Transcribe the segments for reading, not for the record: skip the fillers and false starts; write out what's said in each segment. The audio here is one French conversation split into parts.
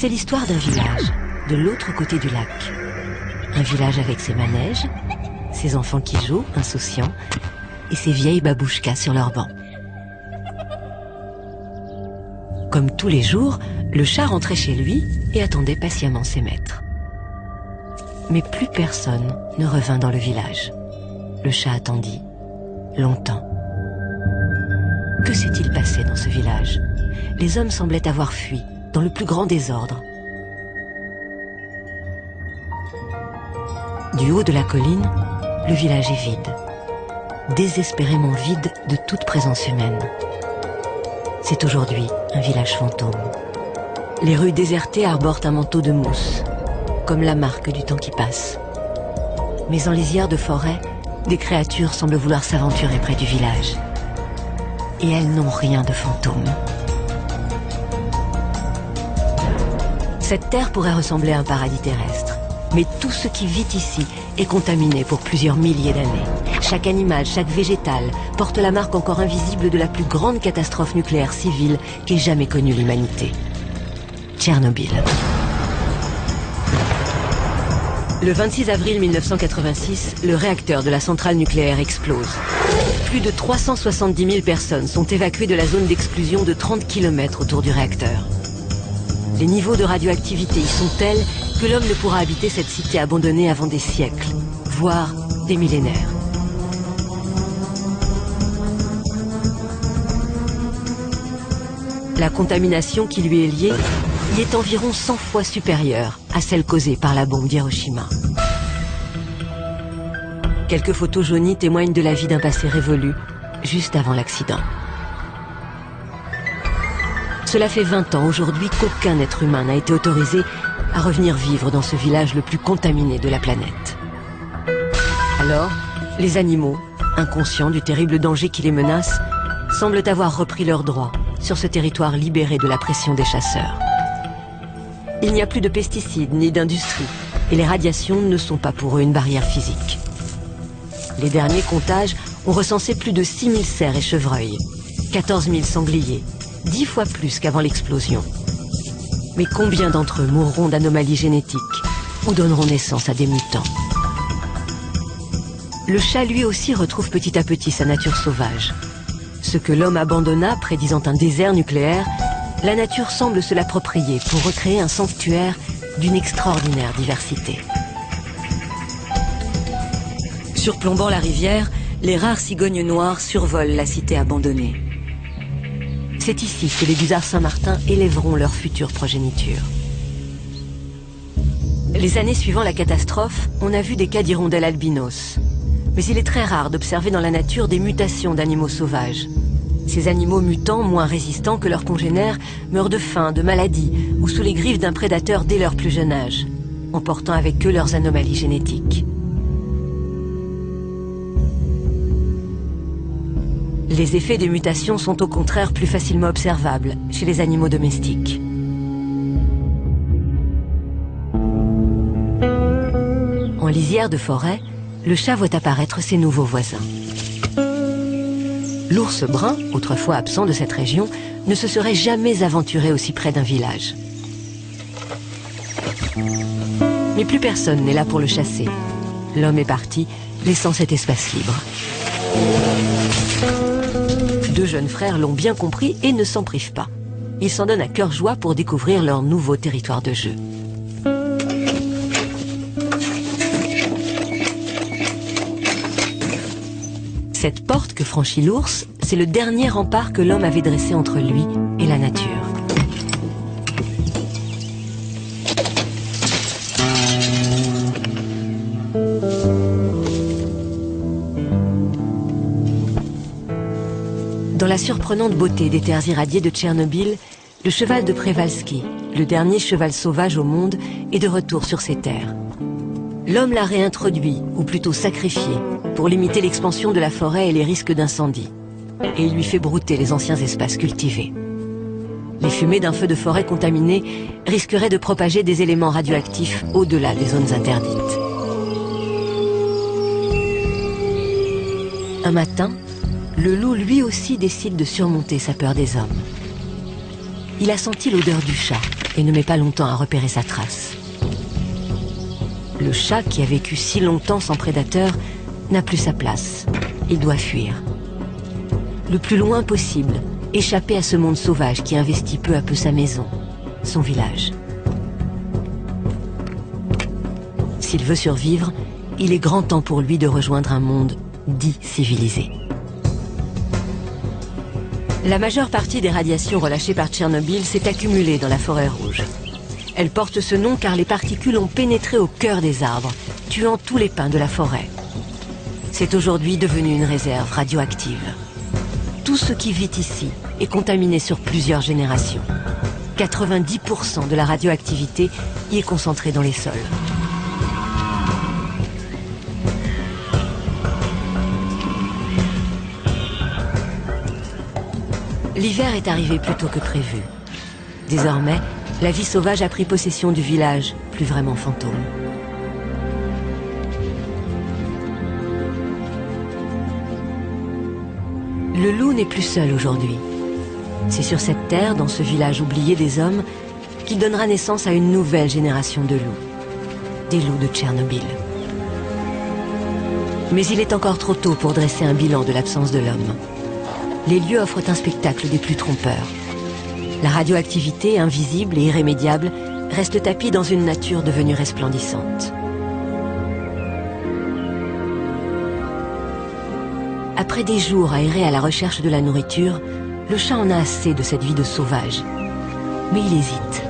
C'est l'histoire d'un village, de l'autre côté du lac. Un village avec ses manèges, ses enfants qui jouent, insouciants, et ses vieilles babouchkas sur leur banc. Comme tous les jours, le chat rentrait chez lui et attendait patiemment ses maîtres. Mais plus personne ne revint dans le village. Le chat attendit, longtemps. Que s'est-il passé dans ce village? Les hommes semblaient avoir fui, dans le plus grand désordre. Du haut de la colline, le village est vide. Désespérément vide de toute présence humaine. C'est aujourd'hui un village fantôme. Les rues désertées arborent un manteau de mousse, comme la marque du temps qui passe. Mais en lisière de forêt, des créatures semblent vouloir s'aventurer près du village. Et elles n'ont rien de fantôme. Cette terre pourrait ressembler à un paradis terrestre. Mais tout ce qui vit ici est contaminé pour plusieurs milliers d'années. Chaque animal, chaque végétal porte la marque encore invisible de la plus grande catastrophe nucléaire civile qu'ait jamais connue l'humanité. Tchernobyl. Le 26 avril 1986, le réacteur de la centrale nucléaire explose. Plus de 370 000 personnes sont évacuées de la zone d'exclusion de 30 km autour du réacteur. Les niveaux de radioactivité y sont tels que l'homme ne pourra habiter cette cité abandonnée avant des siècles, voire des millénaires. La contamination qui lui est liée y est environ 100 fois supérieure à celle causée par la bombe d'Hiroshima. Quelques photos jaunies témoignent de la vie d'un passé révolu, juste avant l'accident. Cela fait 20 ans aujourd'hui qu'aucun être humain n'a été autorisé à revenir vivre dans ce village le plus contaminé de la planète. Alors, les animaux, inconscients du terrible danger qui les menace, semblent avoir repris leurs droits sur ce territoire libéré de la pression des chasseurs. Il n'y a plus de pesticides ni d'industrie, et les radiations ne sont pas pour eux une barrière physique. Les derniers comptages ont recensé plus de 6 000 cerfs et chevreuils, 14 000 sangliers, 10 fois plus qu'avant l'explosion. Mais combien d'entre eux mourront d'anomalies génétiques ou donneront naissance à des mutants? Le chat lui aussi retrouve petit à petit sa nature sauvage. Ce que l'homme abandonna, prédisant un désert nucléaire, la nature semble se l'approprier pour recréer un sanctuaire d'une extraordinaire diversité. Surplombant la rivière, les rares cigognes noires survolent la cité abandonnée. C'est ici que les busards Saint-Martin élèveront leur future progéniture. Les années suivant la catastrophe, on a vu des cas d'hirondelles albinos. Mais il est très rare d'observer dans la nature des mutations d'animaux sauvages. Ces animaux mutants, moins résistants que leurs congénères, meurent de faim, de maladie ou sous les griffes d'un prédateur dès leur plus jeune âge, emportant avec eux leurs anomalies génétiques. Les effets des mutations sont au contraire plus facilement observables chez les animaux domestiques. En lisière de forêt, le chat voit apparaître ses nouveaux voisins. L'ours brun, autrefois absent de cette région, ne se serait jamais aventuré aussi près d'un village. Mais plus personne n'est là pour le chasser. L'homme est parti, laissant cet espace libre. Deux jeunes frères l'ont bien compris et ne s'en privent pas. Ils s'en donnent à cœur joie pour découvrir leur nouveau territoire de jeu. Cette porte que franchit l'ours, c'est le dernier rempart que l'homme avait dressé entre lui et la nature. Dans la surprenante beauté des terres irradiées de Tchernobyl, le cheval de Przewalski, le dernier cheval sauvage au monde, est de retour sur ces terres. L'homme l'a réintroduit, ou plutôt sacrifié, pour limiter l'expansion de la forêt et les risques d'incendie. Et il lui fait brouter les anciens espaces cultivés. Les fumées d'un feu de forêt contaminé risqueraient de propager des éléments radioactifs au-delà des zones interdites. Un matin, le loup lui aussi décide de surmonter sa peur des hommes. Il a senti l'odeur du chat et ne met pas longtemps à repérer sa trace. Le chat, qui a vécu si longtemps sans prédateur, n'a plus sa place. Il doit fuir. Le plus loin possible, échapper à ce monde sauvage qui investit peu à peu sa maison, son village. S'il veut survivre, il est grand temps pour lui de rejoindre un monde dit civilisé. La majeure partie des radiations relâchées par Tchernobyl s'est accumulée dans la forêt rouge. Elle porte ce nom car les particules ont pénétré au cœur des arbres, tuant tous les pins de la forêt. C'est aujourd'hui devenu une réserve radioactive. Tout ce qui vit ici est contaminé sur plusieurs générations. 90% de la radioactivité y est concentrée dans les sols. L'hiver est arrivé plus tôt que prévu. Désormais, la vie sauvage a pris possession du village, plus vraiment fantôme. Le loup n'est plus seul aujourd'hui. C'est sur cette terre, dans ce village oublié des hommes, qu'il donnera naissance à une nouvelle génération de loups. Des loups de Tchernobyl. Mais il est encore trop tôt pour dresser un bilan de l'absence de l'homme. Les lieux offrent un spectacle des plus trompeurs. La radioactivité, invisible et irrémédiable, reste tapie dans une nature devenue resplendissante. Après des jours à errer à la recherche de la nourriture, le chat en a assez de cette vie de sauvage. Mais il hésite.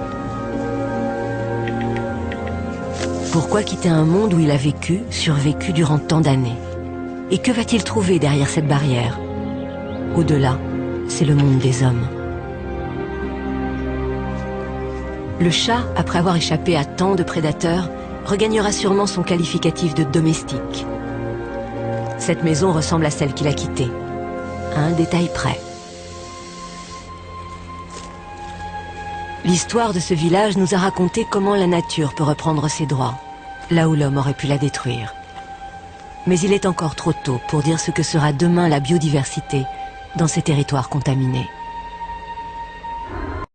Pourquoi quitter un monde où il a vécu, survécu durant tant d'années? Et que va-t-il trouver derrière cette barrière? Au-delà, c'est le monde des hommes. Le chat, après avoir échappé à tant de prédateurs, regagnera sûrement son qualificatif de domestique. Cette maison ressemble à celle qu'il a quittée, à un détail près. L'histoire de ce village nous a raconté comment la nature peut reprendre ses droits, là où l'homme aurait pu la détruire. Mais il est encore trop tôt pour dire ce que sera demain la biodiversité dans ces territoires contaminés.